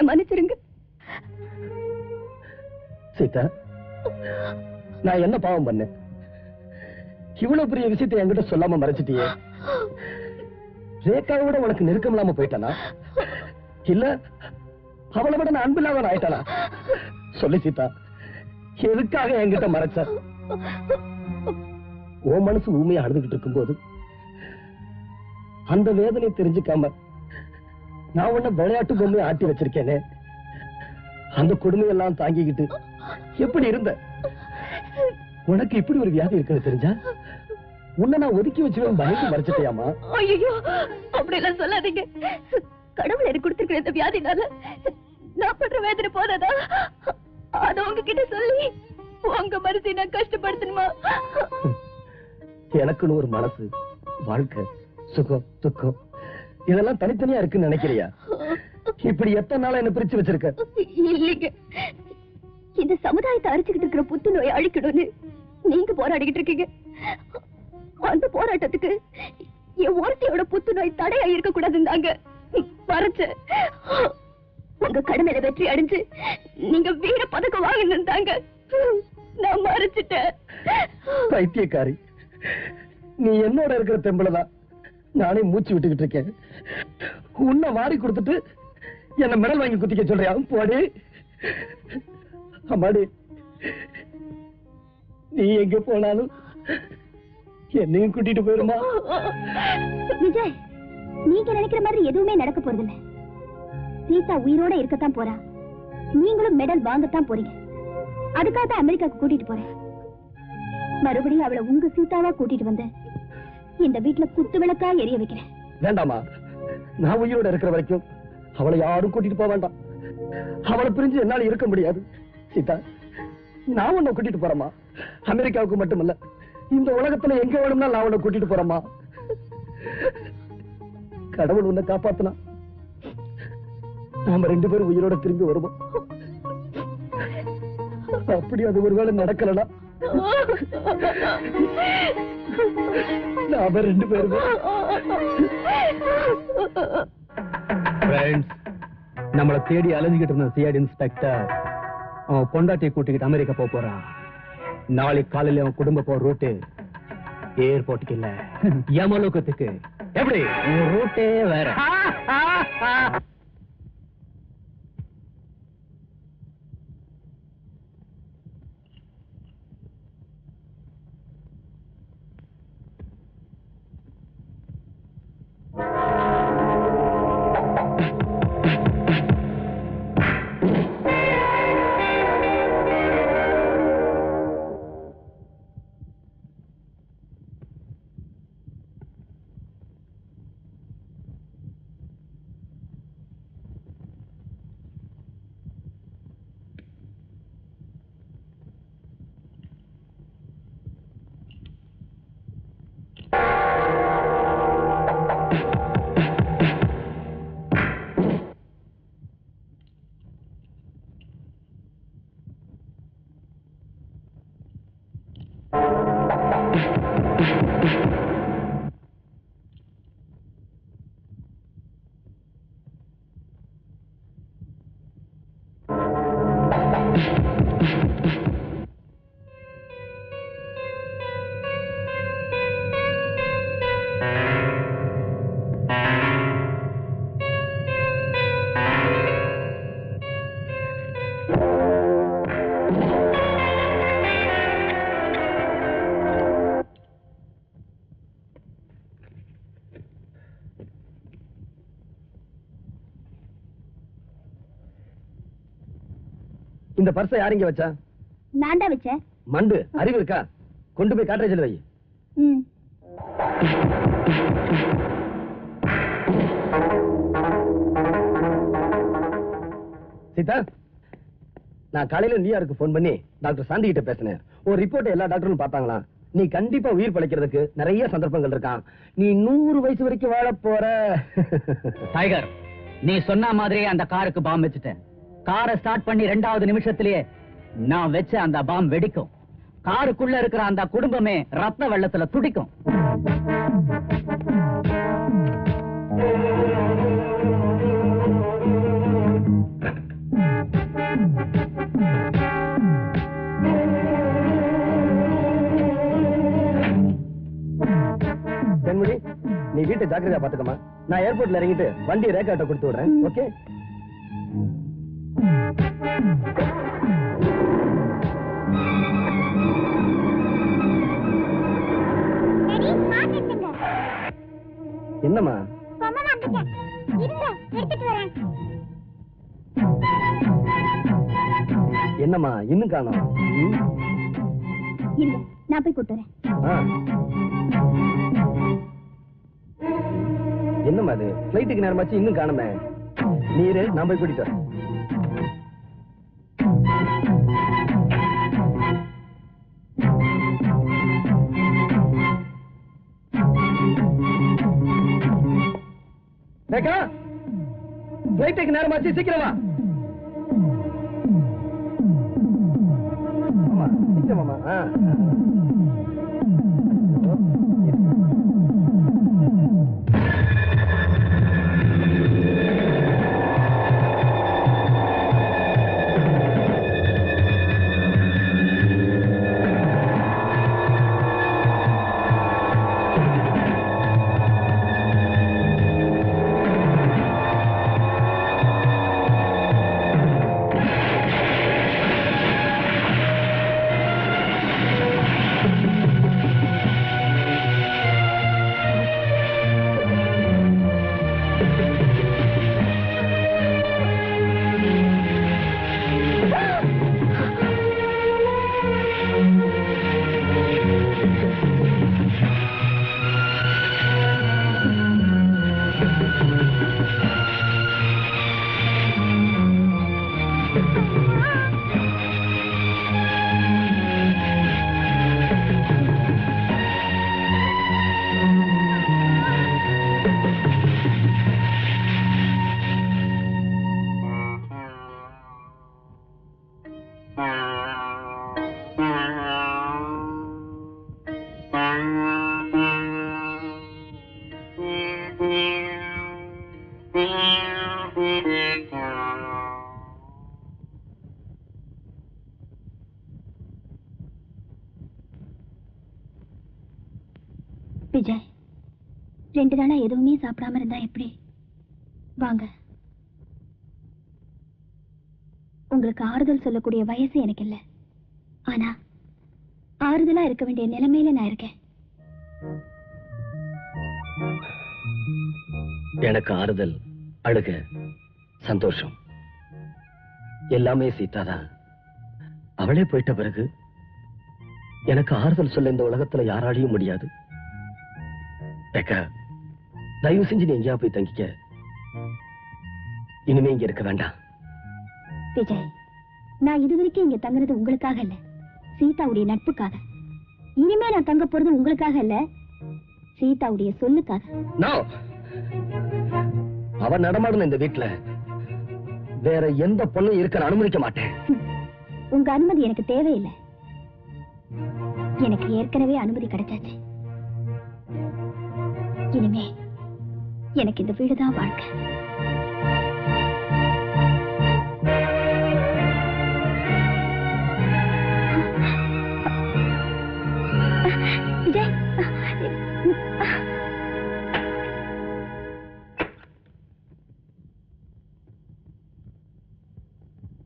என்ன மன்னிச்சிருங்க. சீதா, நான் என்ன பாவம் பண்ணேன்? இவ்வளவு பெரிய விஷயத்தை என்கிட்ட சொல்லாம மறைச்சிட்டியே. ரேகாவை விட உனக்கு நெருக்கம் இல்லாம போயிட்டானா? இல்ல அவளை விட நான் அன்பில்லாம ஆயிட்டானா? சொல்லு சீதா, எதுக்காக என்கிட்ட மறைச்ச? உன் மனசு ஊமையா அழுதுகிட்டு இருக்கும் போது அந்த வேதனை தெரிஞ்சுக்காம நான் உன்ன விளையாட்டு பொம்மையை ஆட்டி வச்சிருக்கேனே, அந்த கொடுமையெல்லாம் தாங்கிக்கிட்டு எப்படி இருந்த? உனக்கு இப்படி ஒரு வியாதி இருக்குன்னு தெரிஞ்சா உன்னை நான் ஒதுக்கி வச்சுவேன் பயந்து மறைச்சிட்டியாமா? ஐயோ, அப்படி எல்லாம் சொல்லாதீங்க. கடவுள் எனக்கு கொடுத்திருக்கிற இந்த வியாதினால நான் பண்ற வேதனை போதாதா? அத உங்ககிட்ட சொல்லி உங்க மனசை நான் கஷ்டப்படுத்தணுமா? எனக்குன்னு ஒரு மனசு, வாழ்க்கை, சுகம், துக்கம் இதெல்லாம் தனித்தனியா இருக்குன்னு நினைக்கிறியா? இப்படி எத்தனை நாளா என்ன பிரிச்சு வச்சிருக்க? இல்லைங்க, இந்த சமுதாயத்தை அரிச்சுக்கிட்டு இருக்கிற புத்துநோயை அழிக்கணும்னு நீங்க போராடிக்கிட்டு இருக்கீங்க. அந்த போராட்டத்துக்கு என் ஒருத்தையோட புத்துநோய் தடையா இருக்க கூடாதுன்னாங்க மறைச்ச. உங்க கடமையில வெற்றி அடைஞ்சு நீங்க வீர பதக்கம் வாங்கினாங்க, நான் மறைச்சிட்டேன். பைத்தியக்காரி, நீ என்னோட இருக்கிற தெம்பளதான் நானே மூச்சு விட்டுக்கிட்டு இருக்கேன். உன்னை வாரி கொடுத்துட்டு என்ன மெடல் வாங்கி குத்திக்க சொல்றியா? போடி அம்மாடி, நீ எங்க போனாலும் என்னையும் கூட்டிட்டு போயிருமா? விஜய், நீங்க நினைக்கிற மாதிரி எதுவுமே நடக்க போறதில்ல. சீதா உயிரோட இருக்கத்தான் போறா. நீங்களும் மெடல் வாங்கத்தான் போறீங்க. அதுக்காக தான் அமெரிக்காவுக்கு கூட்டிட்டு போறேன். மறுபடியும் அவளை உங்க சீதாவா கூட்டிட்டு வந்து இந்த வீட்டுல குத்து விளக்கா எரிய வைக்கிறேன். வேண்டாமா, நான் உயிரோட இருக்கிற வரைக்கும் அவளை யாரும் கூட்டிட்டு போக வேண்டாம். அவளை பிரிஞ்சு என்னால இருக்க முடியாது. சீதா, நான் உன்னை கூட்டிட்டு போறேமா. அமெரிக்காவுக்கு மட்டுமல்ல, இந்த உலகத்துல எங்க வேணும்னா நான் உன்னை கூட்டிட்டு போறேமா. கடவுள் உன்னை காப்பாத்தினா நாம 2 பேரும் உயிரோட திரும்பி வருவோம். அப்படி அது ஒருவேளை நடக்கலனா நாம 2 பேரும் நம்மளை தேடி அலைஞ்சுகிட்டு இருந்த சிஐடி இன்ஸ்பெக்டர் அவன் பொண்டாட்டியை கூட்டிக்கிட்டு அமெரிக்கா போறான். நாளைக்கு காலையில அவன் குடும்ப போற ரூட்டு ஏர்போர்ட்டுக்கு இல்ல, யமலோகத்துக்கு. எப்படி ரூட்டே வேற. இந்த பர்ஸை யாரிங்க வச்சா? நான் தான் வச்சேன். மண்டு, அறிவு இருக்கா? கொண்டு போய் காட்ரேஜ்ல வை. சீதா, நான் காலையில நியூயார்க்கு போன் பண்ணி டாக்டர் சாந்தி கிட்ட பேசினேன். ஒரு ரிப்போர்ட் எல்லா டாக்டரும் பார்த்தாங்களா, நீ கண்டிப்பா உயிர் பிழைக்கிறதுக்கு நிறைய சந்தர்ப்பங்கள் இருக்கான். நீ 100 வயசு வரைக்கும் வாழ போற. டைகர், நீ சொன்ன மாதிரி அந்த காருக்கு பாம் வச்சுட்டேன். காரை ஸ்டார்ட் பண்ணி 2வது நிமிஷத்திலேயே நான் வச்ச அந்த பாம் வெடிக்கும். காருக்குள்ள இருக்கிற அந்த குடும்பமே ரத்த வெள்ளத்துல துடிக்கும். நீ வீட்டை ஜாக்கிரதையா பாத்துக்கமா. நான் ஏர்போர்ட்ல இறங்கிட்டு வண்டி ரேக்காட்ட கொடுத்து விடுறேன். ஓகே? என்னம்மா? என்னம்மா இன்னும் காணோம்? இல்ல, நான் போய் கூட்டு வரேன். என்னம்மா அது? பிளைட்டுக்கு நேரமாச்சு இன்னும் காணுமே. நீரு நான் போய் கூட்டிட்டு வரேன். பிளைட்டுக்கு நேரமாச்சு, சீக்கிரமா. சீக்கிரமா. விஜய், 2 நாளா எதுவுமே சாப்பிடாம இருந்தா எப்படி? வாங்க. உங்களுக்கு ஆறுதல் சொல்லக்கூடிய வயசு எனக்கு இல்ல. ஆனா ஆறுதலா இருக்க வேண்டிய நிலைமையில நான் இருக்கேன். எனக்கு ஆறுதல், அழுக, சந்தோஷம் எல்லாமே சீதாதான். அவளே போயிட்ட பிறகு எனக்கு ஆறுதல் சொல்ல இந்த உலகத்துல யாராலையும் முடியாது. தயவு செஞ்சு நீ எங்கேயா போய் தங்கிக்க. இனிமே இங்க இருக்க வேண்டாம். விஜய், நான் இதுவரைக்கும் இங்க தங்குறது உங்களுக்காக இல்ல, சீதாவுடைய நட்புக்காக. இனிமே நான் தங்க போறது உங்களுக்காக இல்ல, சீதாவுடைய சொல்லுக்காக. அவ நடமாடுன இந்த வீட்டுல வேற எந்த பொண்ணும் இருக்க அனுமதிக்க மாட்டேன். உங்க அனுமதி எனக்கு தேவையில்லை. எனக்கு ஏற்கனவே அனுமதி கிடைச்சாச்சு. இனிமே எனக்கு இந்த வீடுதான் வாழ்க்கை. விஜய்,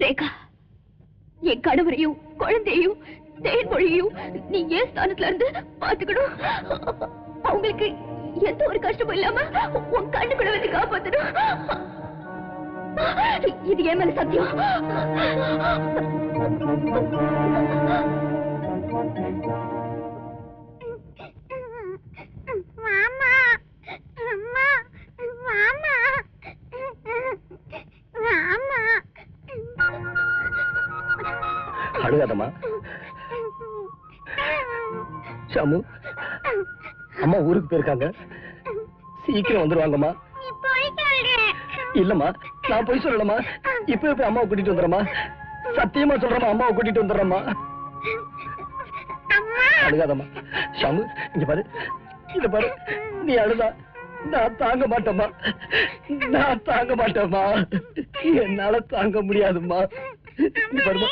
ரேகா, என் கணவரையும் குழந்தையும் தேன்மொழியும் நீ ஏன் ஸ்தானத்துல இருந்து பாத்துக்கணும். அவங்களுக்கு எந்த ஒரு கஷ்டமும் இல்லாம உன் கண்ணுக்குள்ள வந்து காப்பாத்தணும். இது என் மேல சத்தியம். மாமா, அம்மா, மாமா, மாமா. அழுகாதம்மா. ஷாமு, அம்மா ஊருக்கு போயிருக்காங்க, சீக்கிரம் வந்துருவாங்கம்மா. இல்லம்மா, நான் போய் சொல்லலம்மா. இப்ப போய் அம்மாவை கூட்டிட்டு வந்துடுறேம்மா. சத்தியமா சொல்றேம்மா, அம்மாவை கூட்டிட்டு வந்துடுறேம்மா. அழுகாதம்மா. ஷாமு, இங்க பாரு, இங்க பாரு, நீ அழுதா நான் தாங்க மாட்டேம்மா. நான் தாங்க மாட்டேம்மா. என்னால தாங்க முடியாதும்மா. இங்க பாருமா.